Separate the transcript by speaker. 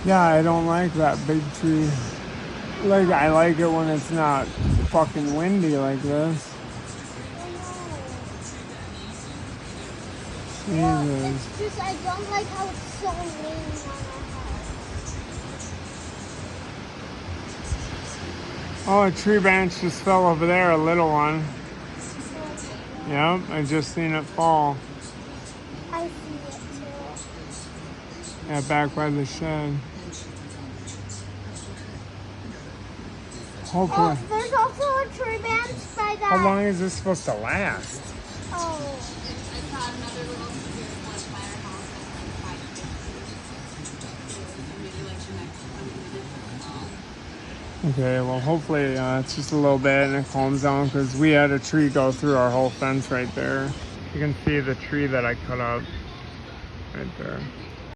Speaker 1: Yeah, I don't like that big tree. Like, I like it when it's not fucking windy like this.
Speaker 2: I know. Well,
Speaker 1: Jesus.
Speaker 2: it's just I don't like how it's so leaning on our house.
Speaker 1: Oh, a tree branch just fell over there, a little one. Yep, I just seen it fall.
Speaker 2: I see it too.
Speaker 1: Yeah, back by the shed. Hopefully.
Speaker 2: Oh, there's also a tree branch by
Speaker 1: How
Speaker 2: that.
Speaker 1: long is this supposed to last?
Speaker 2: Oh.
Speaker 3: I saw another little spirit was by our house at like 5:50. Maybe like the next 20 minutes.
Speaker 1: Okay, well, hopefully it's just a little bit and it calms down because we had a tree go through our whole fence right there. You can see the tree that I cut up right there.